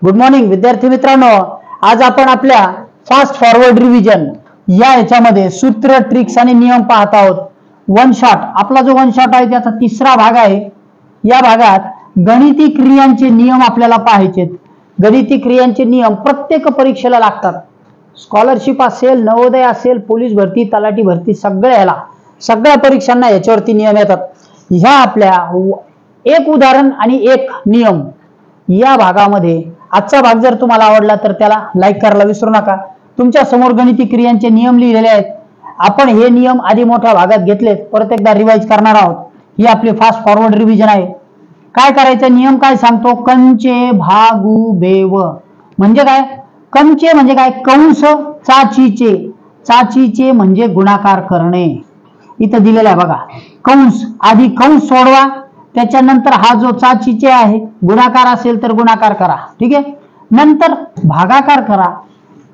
Good morning विद्यार्थी मित्रांनो, आज आपण आपल्या फास्ट फॉरवर्ड रिव्हिजन या याच्यामध्ये सूत्र, ट्रिक्स आणि नियम पाहत आहोत. वन शॉट आपला जो वन शॉट आहे त्याचा तिसरा भाग आहे. या भागात गणिती क्रियांचे नियम आपल्याला पाहायचे. गणिती क्रियांचे नियम प्रत्येक परीक्षेला लागतात. स्कॉलरशिप असेल, नवोदय असेल, पोलीस भरती, तलाठी भरती, सगळ्या परीक्षांना याच्यावरती नियम येतात. ह्या आपल्या एक उदाहरण आणि एक नियम या भागामध्ये आजचा भाग जर तुम्हाला आवडला तर त्याला लाईक करायला विसरू नका. तुमच्या समोर गणिती क्रियांचे नियम लिहिलेले आहेत. आपण हे नियम आधी मोठ्या भागात घेतलेत, परत एकदा रिवाइज करणार आहोत. ही आपली फास्ट फॉरवर्ड रिव्हिजन आहे. काय करायचं, नियम काय सांगतो, कंचे भागू बेव म्हणजे काय, कंचे म्हणजे काय, कंस चाचीचे, चाचीचे म्हणजे गुणाकार करणे. इथं दिलेला आहे बघा, कंस, आधी कंस सोडवा, त्याच्यानंतर हा जो चाचीचे आहे गुणाकार असेल तर गुणाकार करा, ठीक आहे. नंतर भागाकार करा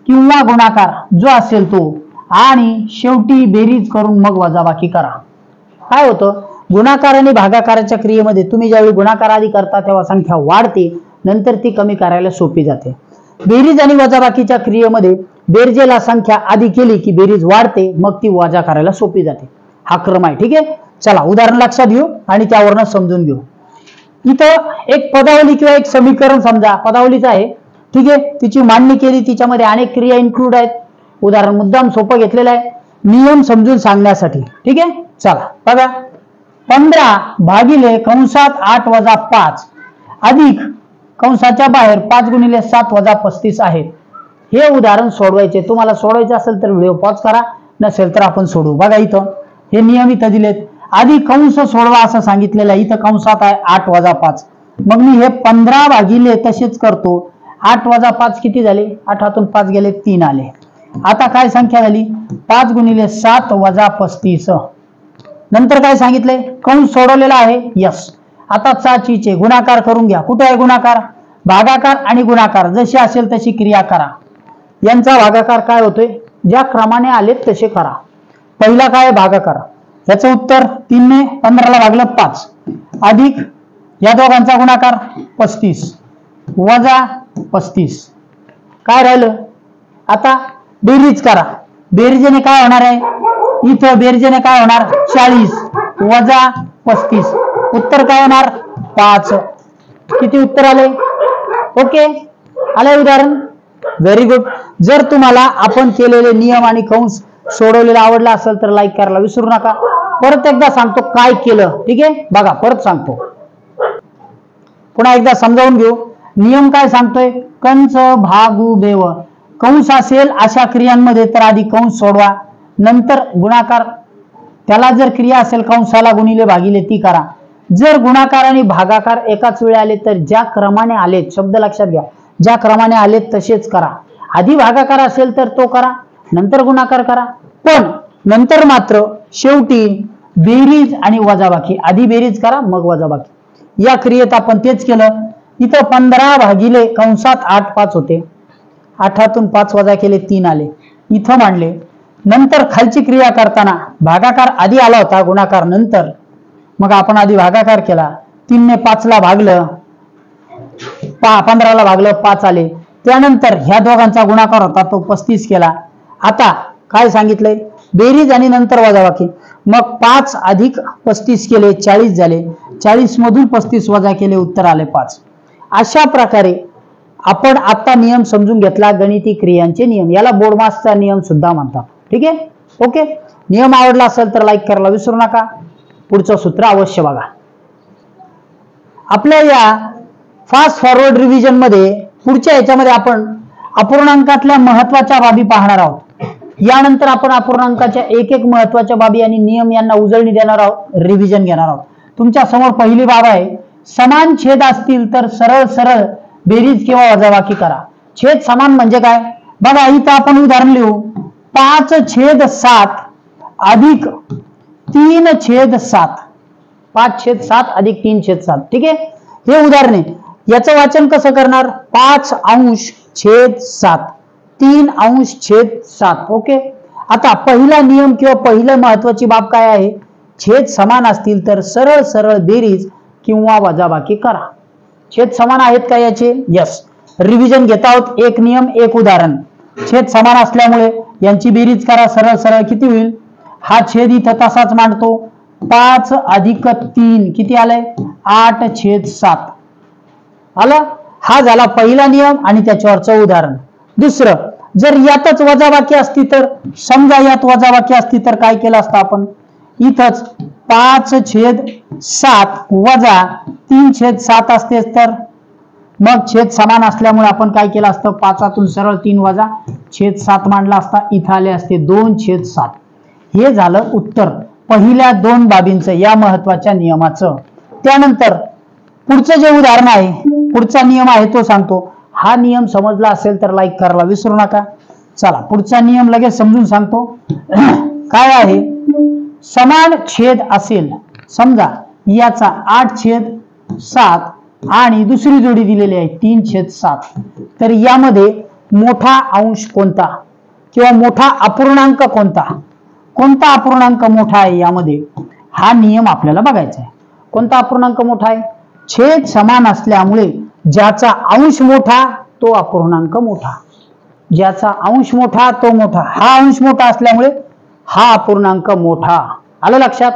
किंवा गुणाकार जो असेल तो, आणि शेवटी बेरीज करून मग वजाबाकी करा. काय होतं, गुणाकार आणि भागाकाराच्या क्रियेमध्ये तुम्ही ज्यावेळी गुणाकार आधी करता तेव्हा संख्या वाढते, नंतर ती कमी करायला सोपी जाते. बेरीज आणि वजाबाकीच्या क्रियेमध्ये बेरजेला संख्या आधी केली की बेरीज वाढते, मग ती वजा करायला सोपी जाते. हा क्रम आहे, ठीक आहे. चला उदाहरण लक्षात घेऊ आणि त्यावरनं समजून घेऊ. इथं एक पदावली किंवा एक समीकरण समजा पदावलीच आहे, ठीक आहे. तिची मांडणी केली, तिच्यामध्ये अनेक क्रिया इन्क्लूड आहेत. उदाहरण मुद्दाम सोपं घेतलेलं आहे नियम समजून सांगण्यासाठी, ठीक आहे. चला बघा, 15 भागिले कंसात 8 वजा 5 अधिक कंसाच्या बाहेर 5 गुणिले 7 वजा 35 आहेत. हे उदाहरण सोडवायचे. तुम्हाला सोडवायचे असेल तर व्हिडिओ पॉज करा, नसेल तर आपण सोडू. बघा इथं हे नियम इथं दिलेत. आधी कंस सोडवा असं सांगितलेलं आहे. इथं कंसात आहे 8 वजा 5. मग मी हे 15 भागिले तसेच करतो. 8 वजा 5 किती झाले, 8 हातून 5 गेले 3 आले. आता काय संख्या झाली, 5 गुणिले 7 वजा 35. नंतर काय सांगितलंय, कंस सोडवलेला आहे, यस. आता चाचीचे गुणाकार करून घ्या. कुठे आहे गुणाकार, भागाकार आणि गुणाकार जशी असेल तशी क्रिया करा. यांचा भागाकार काय होतोय, ज्या क्रमाने आलेत तसे करा. पहिला काय, भागाकार. याचं उत्तर 3 ने 15 ला भागलं 5 अधिक या दोघांचा गुणाकार 35 वजा 35. काय राहिलं, आता बेरीज करा. बेरीजेने काय होणार आहे, इथं बेरीजेने काय होणार, 40 वजा 35. उत्तर काय होणार, 5. किती उत्तर आले, ओके आले उदाहरण, व्हेरी गुड. जर तुम्हाला आपण केलेले नियम आणि कंस सोडवलेला आवडला असेल तर लाईक करायला विसरू नका. परत एकदा सांगतो काय केलं, ठीक आहे. बघा परत सांगतो, पुन्हा एकदा समजावून घेऊ. नियम काय सांगतोय, कंस भागू बेव. कंस असेल अशा क्रियांमध्ये तर आधी कंस सोडवा, नंतर गुणाकार. त्याला जर क्रिया असेल कंसाला गुणिले भागिले ती करा. जर गुणाकार आणि भागाकार एकाच वेळी आले तर ज्या क्रमाने आलेत, शब्द लक्षात घ्या, ज्या क्रमाने आलेत तसेच करा. आधी भागाकार असेल तर तो करा, नंतर गुणाकार करा. पण नंतर मात्र शेवटी बेरीज आणि वजाबाकी, आधी बेरीज करा मग वजाबाकी. या क्रियेत आपण तेच केलं. इथं 15 भागिले कंसात 8 5 होते, 8 हातून 5 वजा केले 3 आले, इथं मांडले. नंतर खालची क्रिया करताना भागाकार आधी आला होता, गुणाकार नंतर. मग आपण आधी भागाकार केला, 3 ने 5 ला भागलं, 15 ला भागलं 5 आले. त्यानंतर ह्या दोघांचा गुणाकार होता तो 35 केला. आता काय सांगितलंय, बेरीज आणि नंतर वजाबाकी. मग 5 अधिक 35 केले 40 झाले, 40 मधून 35 वजा केले, उत्तर आले 5. अशा प्रकारे आपण आता नियम समजून घेतला, गणिती क्रियांचे नियम. याला बोर्डमासचा नियम सुद्धा म्हणतात, ठीक आहे. ओके, नियम आवडला असेल तर लाईक करायला विसरू नका. पुढचं सूत्र अवश्य बघा. आपल्या या फास्ट फॉरवर्ड रिव्हिजन मध्ये पुढच्या याच्यामध्ये आपण अपूर्णांकातल्या महत्वाच्या बाबी पाहणार आहोत. यानंतर आपण अपूर्णांकाच्या एक एक महत्वाच्या बाबी आणि नियम यांना उजळणी देणार आहोत, रिव्हिजन घेणार आहोत. तुमच्या समोर पहिली बाब आहे, समान छेद असतील तर सरळ सरळ बेरीज किंवा वजाबाकी करा. छेद समान म्हणजे काय, बघा इथं आपण उदाहरण लिहू, 5/7 अधिक 3/7, 5/7 अधिक 3/7, ठीक आहे. हे उदाहरण आहे. याचं वाचन कसं करणार, 5/7 3/7, ओके. आता पहिला नियम किंवा पहिलं महत्वाची बाब काय आहे, छेद समान असतील तर सरळ सरळ बेरीज किंवा वजाबाकी करा. छेद समान आहेत का याचे, यस. रिव्हिजन घेत आहोत. एक नियम एक उदाहरण. छेद समान असल्यामुळे यांची बेरीज करा. सरळ सरळ किती होईल? हा छेद इथं तसाच मांडतो. 5 अधिक 3 किती आलंय? 8/7 आलं. हा झाला पहिला नियम आणि त्याच्यावरचं उदाहरण. दुसरं, जर यातच वजाबाकी असती तर, समजा यात वजाबाकी असती तर काय केलं असतं आपण? इथंच 5/7 वजा 3/7 असते, तर मग छेद समान असल्यामुळे आपण काय केलं असतं? 5तून सरळ 3 वजा छेद 7 मांडला असता. इथं आले असते 2/7. हे झालं उत्तर पहिल्या 2 बाबींचं, या महत्वाच्या नियमाचं. त्यानंतर पुढचं जे उदाहरण आहे, पुढचा नियम आहे तो सांगतो. हा नियम समजला असेल तर लाईक करायला विसरू नका. चला पुढचा नियम लगेच समजून सांगतो. काय आहे? समान छेद असेल, समजा याचा 8/7 आणि दुसरी जोडी दिलेली आहे 3/7, तर यामध्ये मोठा अंश कोणता किंवा मोठा अपूर्णांक कोणता? कोणता अपूर्णांक मोठा आहे यामध्ये? हा नियम आपल्याला बघायचा आहे. कोणता अपूर्णांक मोठा आहे? छेद समान असल्यामुळे ज्याचा अंश मोठा तो अपूर्णांक मोठा. ज्याचा अंश मोठा तो मोठा. हा अंश मोठा असल्यामुळे हा अपूर्णांक मोठा. आलं लक्षात?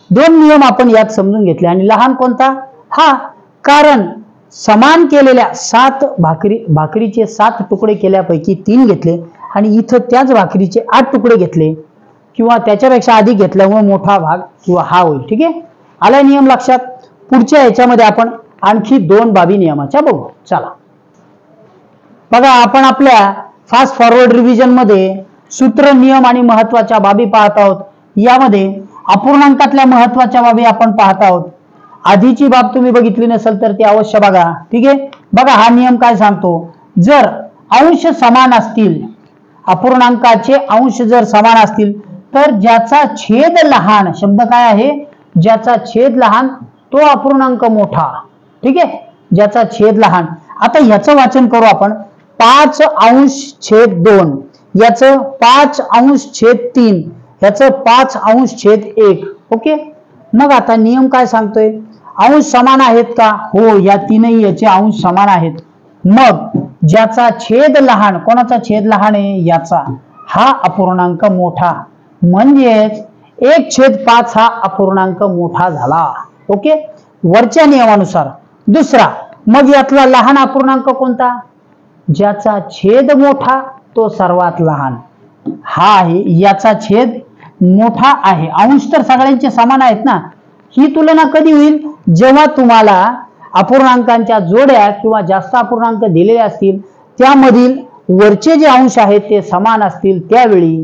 2 नियम आपण यात समजून घेतले. आणि लहान कोणता? हा, कारण समान केलेल्या 7 भाकरीचे 7 तुकडे केल्यापैकी 3 घेतले आणि इथं त्याच भाकरीचे 8 तुकडे घेतले किंवा त्याच्यापेक्षा अधिक घेतल्यामुळे मोठा भाग किंवा हा होईल. ठीक आहे, आला नियम लक्षात? पुढच्या याच्यामध्ये आपण आणखी 2 बाबी नियमाच्या बघू. चला बघा, आपण आपल्या फास्ट फॉरवर्ड रिव्हिजन मध्ये सूत्र, नियम आणि महत्वाच्या बाबी पाहत आहोत. यामध्ये अपूर्णांकातल्या महत्वाच्या बाबी आपण पाहत आहोत. आधीची बाब तुम्ही बघितली नसेल तर ती अवश्य बघा. ठीक आहे, बघा हा नियम काय सांगतो? जर अंश समान असतील, अपूर्णांकाचे अंश जर समान असतील, तर ज्याचा छेद लहान, शब्द काय आहे? ज्याचा छेद लहान तो अपूर्णांक मोठा. ठीक आहे, ज्याचा छेद लहान. आता ह्याचं वाचन करू आपण. 5/2, याचं 5/3, याचं 5/1. ओके, मग आता नियम काय सांगतोय? अंश समान आहेत का? हो, या तीनही याचे अंश समान आहेत. मग ज्याचा छेद लहान, कोणाचा छेद लहान आहे? याचा, हा अपूर्णांक मोठा. म्हणजेच 1/5 हा अपूर्णांक मोठा झाला. ओके, वरच्या नियमानुसार. दुसरा, मग यातला लहान अपूर्णांक कोणता? ज्याचा छेद मोठा तो सर्वात लहान. हा आहे, याचा छेद मोठा आहे. अंश तर सगळ्यांचे समान आहेत ना. ही तुलना कधी होईल? जेव्हा तुम्हाला अपूर्णांकांच्या जोड्या किंवा जास्त अपूर्णांक दिलेले असतील, त्यामधील वरचे जे अंश आहेत ते समान असतील, त्यावेळी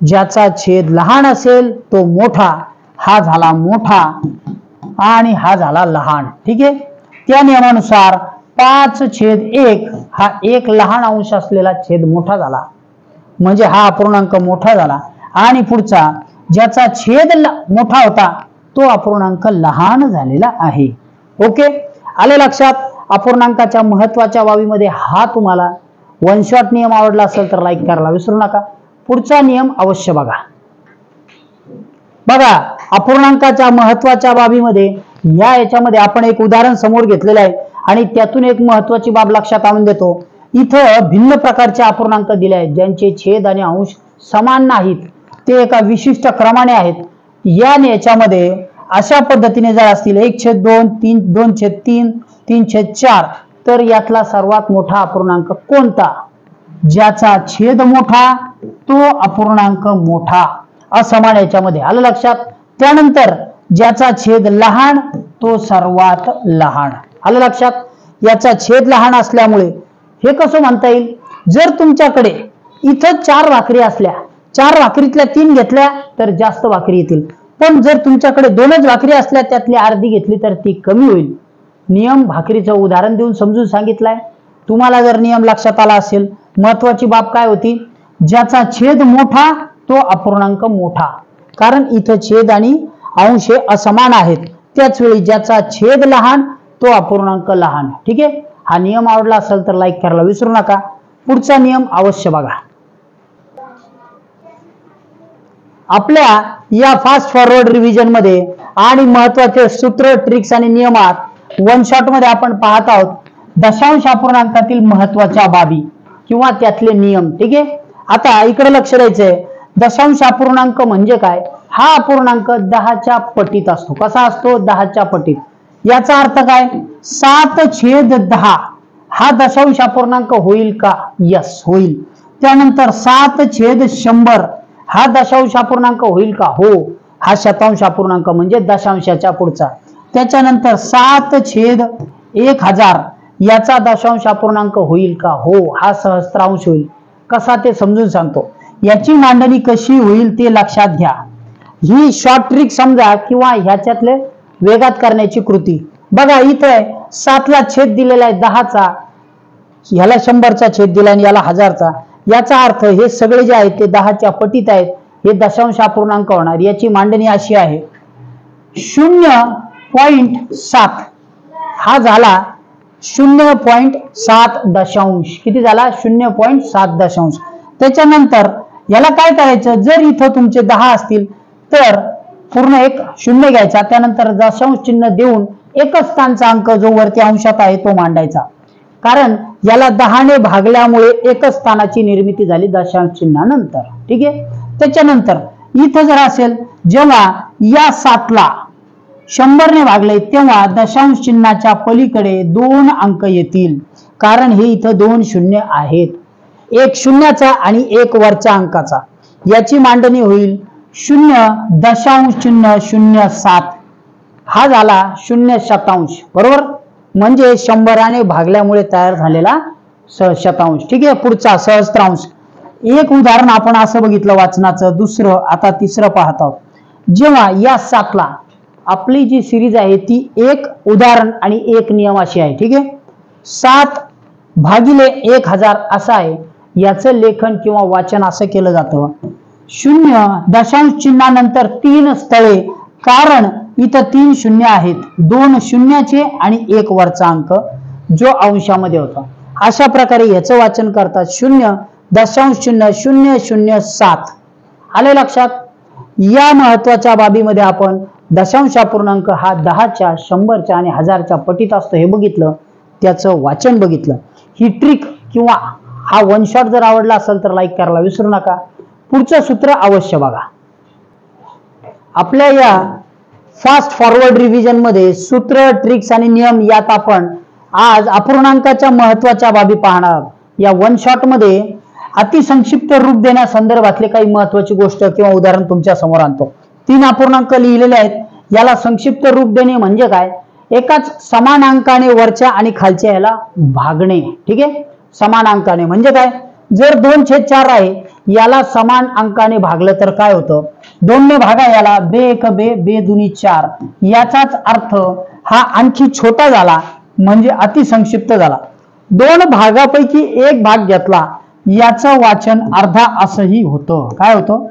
ज्याचा छेद लहान असेल तो मोठा. हा झाला मोठा आणि हा झाला लहान. ठीक आहे, त्या नियमानुसार 5/1 हा एक लहान अंश असलेला छेद मोठा झाला, म्हणजे हा अपूर्णांक मोठा झाला. आणि पुढचा, ज्याचा छेद मोठा होता तो अपूर्णांक लहान झालेला आहे. ओके, आले लक्षात? अपूर्णांकाच्या महत्वाच्या बाबीमध्ये हा तुम्हाला वन शॉट नियम आवडला असेल तर लाईक करायला विसरू नका. पुढचा नियम अवश्य बघा. बघा, अपूर्णांकाच्या महत्वाच्या बाबीमध्ये या याच्यामध्ये आपण एक उदाहरण समोर घेतलेलं आहे आणि त्यातून एक महत्वाची बाब लक्षात आणून देतो. इथं भिन्न प्रकारचे अपूर्णांक दिले आहेत, ज्यांचे छेद आणि अंश समान नाहीत, ते एका विशिष्ट क्रमाने आहेत. या याच्यामध्ये अशा पद्धतीने जर असतील 1/2, 2/3, 3/4, तर यातला सर्वात मोठा अपूर्णांक कोणता? ज्याचा छेद मोठा तो अपूर्णांक मोठा. असमान याच्यामध्ये, आलं लक्षात? त्यानंतर ज्याचा छेद लहान तो सर्वात लहान. आलं लक्षात? याचा छेद लहान असल्यामुळे हे कसं म्हणता येईल? जर तुमच्याकडे इथं 4 भाकरी असल्या, 4 भाकरीतल्या 3 घेतल्या तर जास्त भाकरी येतील. पण जर तुमच्याकडे 2च भाकरी असल्या, त्यातली अर्धी घेतली तर ती कमी होईल. नियम भाकरीचं उदाहरण देऊन समजून सांगितलंय. तुम्हाला जर नियम लक्षात आला असेल, महत्वाची बाब काय होती? ज्याचा छेद मोठा तो अपूर्णांक मोठा. कारण इथं छेद आणि अंश असमान आहेत, त्याच वेळी ज्याचा छेद लहान तो अपूर्णांक लहान. ठीक आहे, हा नियम आवडला असेल तर लाईक करायला विसरू नका. पुढचा नियम अवश्य बघा. आपल्या या फास्ट फॉरवर्ड रिव्हिजन मध्ये आणि महत्वाचे सूत्र, ट्रिक्स आणि नियमात वन शॉट मध्ये आपण पाहत आहोत. दशांश अपूर्णांकातील महत्वाच्या बाबी किंवा त्यातले नियम. ठीक आहे, आता इकडे लक्ष द्यायचंय. दशांश अपूर्णांक म्हणजे काय? हा अपूर्णांक 10च्या पटीत असतो. कसा असतो? 10च्या पटीत. याचा अर्थ काय? 7/10 हा दशांश अपूर्णांक होईल का? यस, होईल. त्यानंतर 7/100 हा दशांश अपूर्णांक होईल का? हो. हा शतांश अपूर्णांक म्हणजे दशांशाच्या पुढचा. त्याच्यानंतर 7/1000 याचा दशांश अपूर्णांक होईल का? हो. हा सहस्त्रांश होईल. कसा ते समजून सांगतो. याची मांडणी कशी होईल ते लक्षात घ्या. ही शॉर्ट ट्रिक समजा किंवा ह्याच्यातले वेगात करण्याची कृती. बघा इथे 7ला छेद दिलेला आहे 10चा, ह्याला 100चा छेद दिला आणि याला 1000चा. याचा अर्थ हे सगळे जे आहेत ते 10च्या पटीत आहेत. हे दशांश अपूर्णांक होणार. याची मांडणी अशी आहे. 0.7 हा झाला 0.7 दशांश. किती झाला? 0.7 दशांश. त्याच्यानंतर याला काय करायचं? जर इथं तुमचे 10 असतील तर पूर्ण एक शून्य घ्यायचा, त्यानंतर दशांश चिन्ह देऊन एकच स्थानचा अंक जो वरती अंशात आहे तो मांडायचा. कारण याला 10ने भागल्यामुळे एकच स्थानाची निर्मिती झाली दशांश चिन्हानंतर. ठीक आहे. त्याच्यानंतर इथं जर असेल, जेव्हा या 7ला 100ने भागले तेव्हा दशांश चिन्हाच्या पलीकडे 2 अंक येतील. कारण हे इथं 2 शून्य आहेत, एक शून्याचा आणि एक वरच्या अंकाचा. याची मांडणी होईल 0.07 हा झाला 0 शतांश. बरोबर, म्हणजे 100ने भागल्यामुळे तयार झालेला शतांश. ठीक आहे. पुढचा सहस्त्रांश. एक उदाहरण आपण असं बघितलं वाचनाचं. दुसरं, आता तिसरं पाहत आहोत. जेव्हा या 7ला आपली जी सिरीज आहे ती एक उदाहरण आणि एक नियम अशी आहे. ठीक आहे. 7/1000 असं आहे. याचं लेखन किंवा वाचन असं केलं जातं. 0 दशांश चिन्हानंतर 3 स्थळे, कारण इथं 3 शून्य आहेत, 2 शून्याचे आणि एक वरचा अंक जो अंशामध्ये होता. अशा प्रकारे याचं वाचन करतात. 0 दशांश चिन्ह 007. आले लक्षात? या महत्वाच्या बाबीमध्ये आपण दशांश अपूर्णांक हा 10च्या, 100च्या आणि 1000च्या पटीत असतो हे बघितलं, त्याचं वाचन बघितलं. ही ट्रिक किंवा हा वन शॉट जर आवडला असेल तर लाईक करायला विसरू नका. पुढचं सूत्र अवश्य बघा. आपल्या या फास्ट फॉरवर्ड रिव्हिजन मध्ये सूत्र, ट्रिक्स आणि नियम यात आपण आज अपूर्णांकाच्या महत्वाच्या बाबी पाहणार. या वन शॉट मध्ये अतिसंक्षिप्त रूप देण्यासंदर्भातले काही महत्वाची गोष्ट किंवा उदाहरण तुमच्या समोर आणतो. 3 अपूर्णांक लिहिलेले आहेत. याला संक्षिप्त रूप देणे म्हणजे काय? एकाच समान अंकाने वरच्या आणि खालच्या याला भागणे. ठीक आहे. समान अंकाने म्हणजे काय? जर 2/4 आहे, याला समान अंकाने भागलं तर काय होतं? 2ने भागा याला, 2 1 2, 2 2 4. याचाच अर्थ हा आणखी छोटा झाला म्हणजे अतिसंक्षिप्त झाला. 2 भागापैकी एक भाग घेतला, याचं वाचन अर्धा असंही होतं. काय होतं?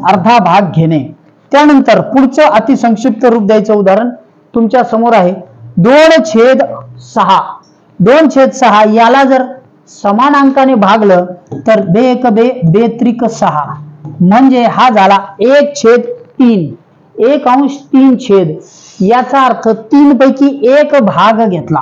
अर्धा भाग घेणे. त्यानंतर पुढचं अतिसंक्षिप्त रूप द्यायचं उदाहरण तुमच्या समोर आहे. 2/6. 2/6 याला जर समान अंकाने भागलं तर 2 1 2, 2 3 6 म्हणजे हा झाला 1/3. 1/3. याचा अर्थ 3 पैकी एक भाग घेतला.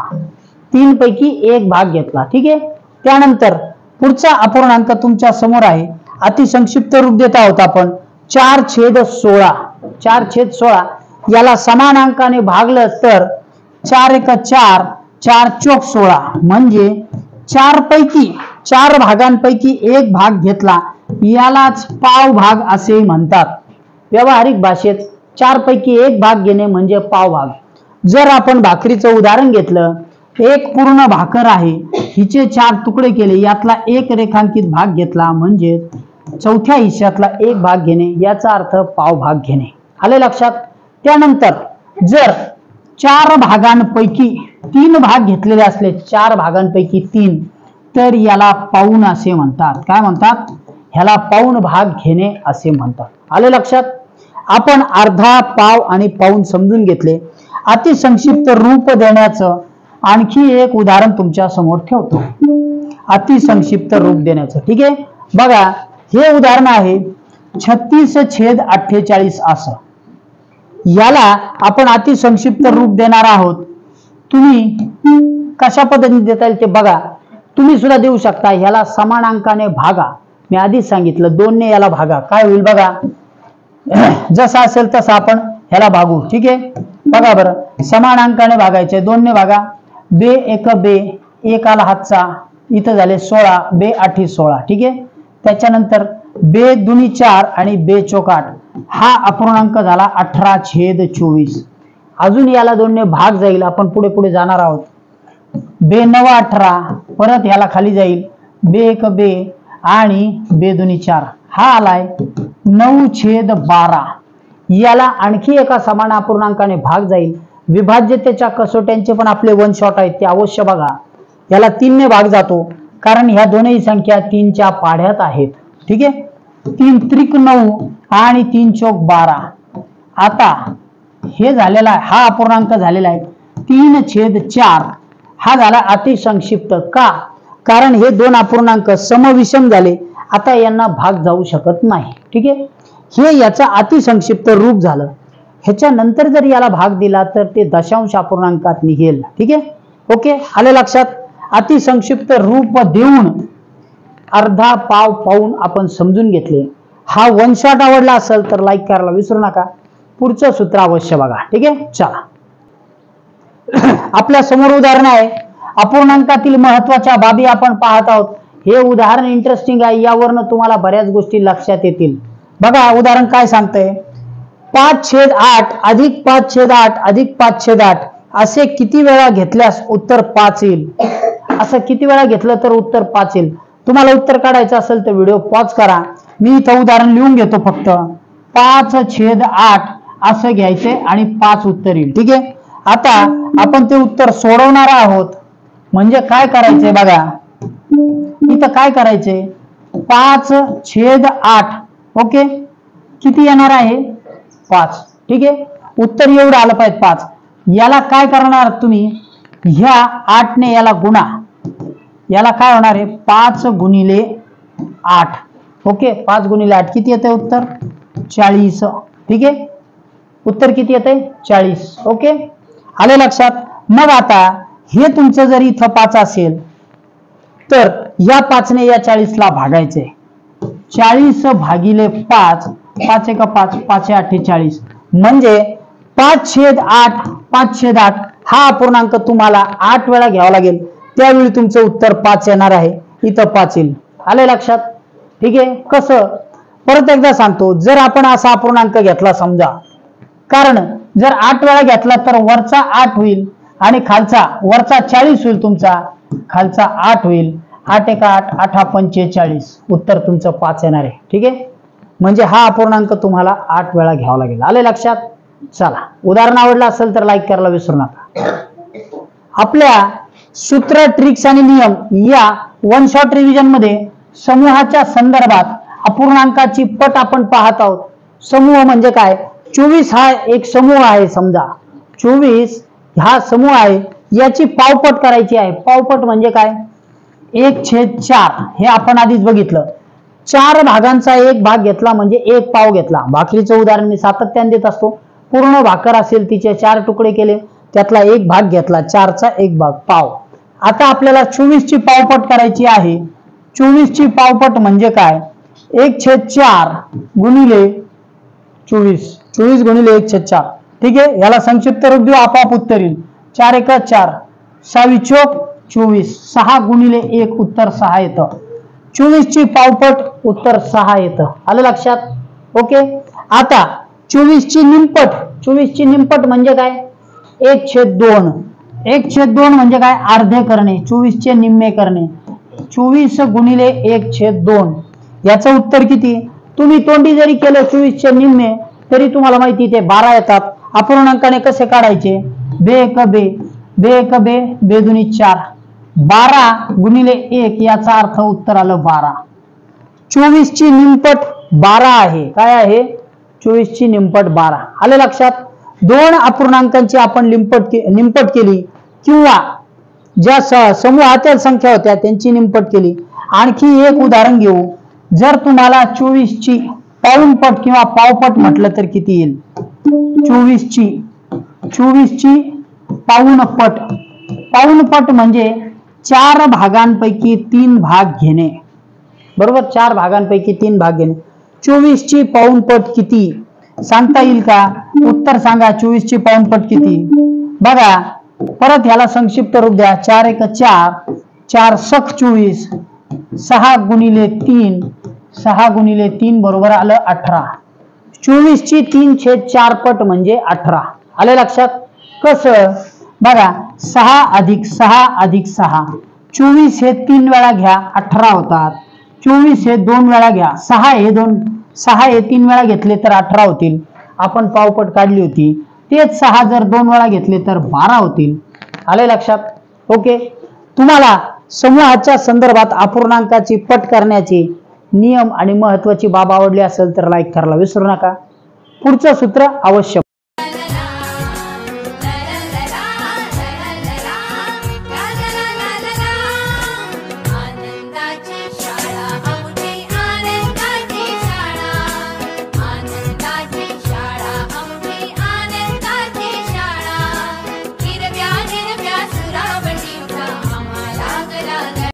3 पैकी एक भाग घेतला. ठीक आहे. त्यानंतर पुढचा अपूर्णांक तुमच्या समोर आहे. अतिसंक्षिप्त रूप देत आहोत आपण 4/16. 4/16 याला समान अंकाने भागलं तर 4 1 4, 4 4 16 म्हणजे 4 भागांपैकी एक भाग घेतला, यालाच पाव भाग असे म्हणतात. व्यावहारिक भाषेत 4 पैकी एक भाग घेणे म्हणजे पाव भाग. जर आपण भाकरीचं उदाहरण घेतलं, एक पूर्ण भाकर आहे, हिचे 4 तुकडे केले, यातला एक रेखांकित भाग घेतला म्हणजे चौथ्या हिश्श्यातला एक भाग घेणे, याचा अर्थ पाव भाग घेणे. आले लक्षात? त्यानंतर जर 4 भागांपैकी 3 भाग घेतलेले असले, 4 भागांपैकी 3, तर याला पाऊण असे म्हणतात. काय म्हणतात? ह्याला पाऊण भाग घेणे असे म्हणतात. आले लक्षात? आपण अर्धा, पाव आणि पाऊण समजून घेतले. अतिसंक्षिप्त रूप देण्याचं आणखी एक उदाहरण तुमच्या समोर ठेवतो. अतिसंक्षिप्त रूप देण्याचं. ठीक आहे. बघा, हे उदाहरण आहे 36/48 असं. याला आपण अतिसंक्षिप्त रूप देणार आहोत. तुम्ही कशा पद्धतीने देता येईल ते बघा. तुम्ही सुद्धा देऊ शकता. ह्याला समान अंकाने भागा. मी आधीच सांगितलं 2 ने याला भागा. काय होईल बघा. जसं असेल तसं आपण ह्याला भागू. ठीक आहे. बघा बरं, समान अंकाने भागायचे. 2 ने भागा. बे एक बे, एक आला हातचा, इथं झाले 16, बे 8 16. ठीक आहे. त्याच्यानंतर बे दुनी 4 आणि बे चौक 8. हा अपूर्णांक झाला 18/24. अजून याला 2 ने भाग जाईल. आपण पुढे पुढे जाणार आहोत. बे 9 18, परत ह्याला खाली जाईल. बे एक बे आणि बे दुनी 4. हा आलाय 9/12. याला आणखी एका समान अपूर्णांकाने भाग जाईल. विभाज्यतेच्या कसोट्यांचे पण आपले वन शॉट आहेत ते अवश्य बघा. याला 3 ने भाग जातो कारण ह्या दोनही संख्या 3च्या पाढ्यात आहेत. ठीक आहे. 3 त्रिक 9 आणि 3 चौक 12. आता हे झालेला आहे, हा अपूर्णांक झालेला आहे 3/4. हा झाला अतिसंक्षिप्त. का? कारण हे 2 अपूर्णांक समविषम झाले. आता यांना भाग जाऊ शकत नाही. ठीक आहे. हे याचं अतिसंक्षिप्त रूप झालं. ह्याच्या नंतर जर याला भाग दिला तर ते दशांश अपूर्णांकात निघेल. ठीक आहे. ओके, आले लक्षात. अतिसंक्षिप्त रूप देऊन अर्धा पाव पाऊन आपण समजून घेतले. हा वन शॉट आवडला असेल तर लाईक करायला विसरू नका. पुढचं सूत्र अवश्य बघा. ठीक आहे. चला, आपल्या समोर उदाहरण आहे. अपूर्णांकातील महत्वाच्या बाबी आपण पाहत आहोत. हे उदाहरण इंटरेस्टिंग आहे. यावरनं तुम्हाला बऱ्याच गोष्टी लक्षात येतील. बघा उदाहरण काय सांगतंय. 5/8 अधिक 5/8 अधिक 5/8 असे किती वेळा घेतल्यास उत्तर 5 येईल. असं किती वेळा घेतलं तर उत्तर 5 येईल. तुम्हाला उत्तर काढायचं असेल तर व्हिडिओ पॉज करा. मी इथं उदाहरण लिहून घेतो. फक्त 5/8 असं घ्यायचंय आणि 5 उत्तर येईल. ठीक आहे. आता आपण ते उत्तर सोडवणार आहोत. म्हणजे काय करायचंय बघा. इथं काय करायचंय. 5/8 ओके, किती येणार आहे 5. ठीक आहे. उत्तर एवढं आलं पाहिजे 5. याला काय करणार तुम्ही. ह्या 8 ने याला गुणा. याला काय होणार आहे 5 गुणिले 8. ओके, 5 गुणिले 8 किती येते उत्तर 40. ठीक आहे. उत्तर किती येते 40. ओके, आले लक्षात. मग आता हे तुमचं जर इथं 5 असेल तर या 5 ने या 40 ला भागायचे. 40 भागिले 5, 5 एक 5, 5 8 40. म्हणजे 5/8 5/8 हा अपूर्णांक तुम्हाला 8 वेळा घ्यावा लागेल. त्यावेळी तुमचं उत्तर 5 येणार आहे. इथं 5 येईल. आले लक्षात. ठीक आहे. कसं, परत एकदा सांगतो. जर आपण असा अपूर्णांक घेतला समजा, कारण जर 8 वेळा घेतला तर वरचा 8 होईल आणि खालचा वरचा 40 होईल. तुमचा खालचा 8 होईल. 8 एक 8, 8 45. उत्तर तुमचं 5 येणार आहे. ठीक आहे. म्हणजे हा अपूर्णांक तुम्हाला 8 वेळा घ्यावा लागेल. आले लक्षात. चला, उदाहरण आवडलं असेल तर लाईक करायला विसरू नका. आपल्या सूत्र, ट्रिक्स आणि नियम या वन शॉट रिव्हिजन मध्ये समूहाच्या संदर्भात अपूर्णांकाची पट आपण पाहत आहोत. समूह म्हणजे काय. 24 हा एक समूह आहे. समजा 24 हा समूह आहे. याची पावपट करायची आहे. पावपट म्हणजे काय. 1/4 हे आपण आधीच बघितलं. 4 भागांचा एक भाग घेतला म्हणजे एक पाव घेतला. भाकरीचं उदाहरण मी सातत्याने देत असतो. पूर्ण भाकर असेल तिचे 4 तुकडे केले, त्यातला एक भाग घेतला. 4चा एक भाग पाव. आता आपल्याला 24 ची पावपट करायची आहे. 24 ची पावपट म्हणजे काय. 1/4 गुणिले 24. 24 गुणिले 1/4. ठीक आहे. याला संक्षिप्त रूप देऊ, आपोआप उत्तर येईल. 4 एक 4, 6 चौक 24. 6 गुणिले 1 उत्तर 6 येतं. 24 ची पावपट उत्तर 6 येतं. आलं लक्षात. ओके. आता 24 ची निमपट. 24 ची निमपट म्हणजे काय. 1/2. 1/2 म्हणजे काय. अर्धे करणे. 24 चे निम्मे करणे. 24 गुणिले 1/2. याचं उत्तर किती. तुम्ही तोंडी जरी केलं 24 चे निम्मे तरी तुम्हाला माहिती ते 12 येतात. अपूर्णांकाने कसे काढायचे. बे एक बे, बे एक बे, बे दुनी 4. 12 गुणिले 1 याचा अर्थ उत्तर आलं 12. 24 ची निमपट 12 आहे. काय आहे 24 ची निमपट 12. आले लक्षात. 2 अपूर्णांकांची आपण निमपट केली किंवा ज्या समूहातील संख्या होत्या त्यांची निमपट केली. आणखी एक उदाहरण घेऊ. जर तुम्हाला 24 ची पाऊणपट किंवा पावपट म्हटलं तर किती येईल. 24 ची पाऊणपट पाऊणपट म्हणजे 4 भागांपैकी 3 भाग घेणे, बरोबर. 4 भागांपैकी 3 भाग घेणे. 24 ची पाऊणपट किती सांगता येईल का? उत्तर सांगा. 24 ची पाऊणपट किती? बघा परत ह्याला संक्षिप्त रूप द्या. 4 एक 4, 4 सक 24, 6 गुणिले 3, 6 गुणिले 3 बरोबर आलं 18. 24 ची 3/4 पट म्हणजे 18. आले लक्षात? कसं? बघा 6 अधिक 6 अधिक 6, 24 हे 3 वेळा घ्या 18 होतात. 24 हे 2 वेळा घ्या, 6 हे 3 वेळा घेतले तर 18 होतील. आपण पावपट काढली होती. तेच 6 जर 2 वेळा घेतले तर 12 होतील. आले लक्षात? ओके. तुम्हाला समूहाच्या संदर्भात अपूर्णांकाची पट करण्याचे नियम आणि महत्वाची बाब आवडली असेल तर लाईक करायला विसरू नका. पुढचं सूत्र अवश्य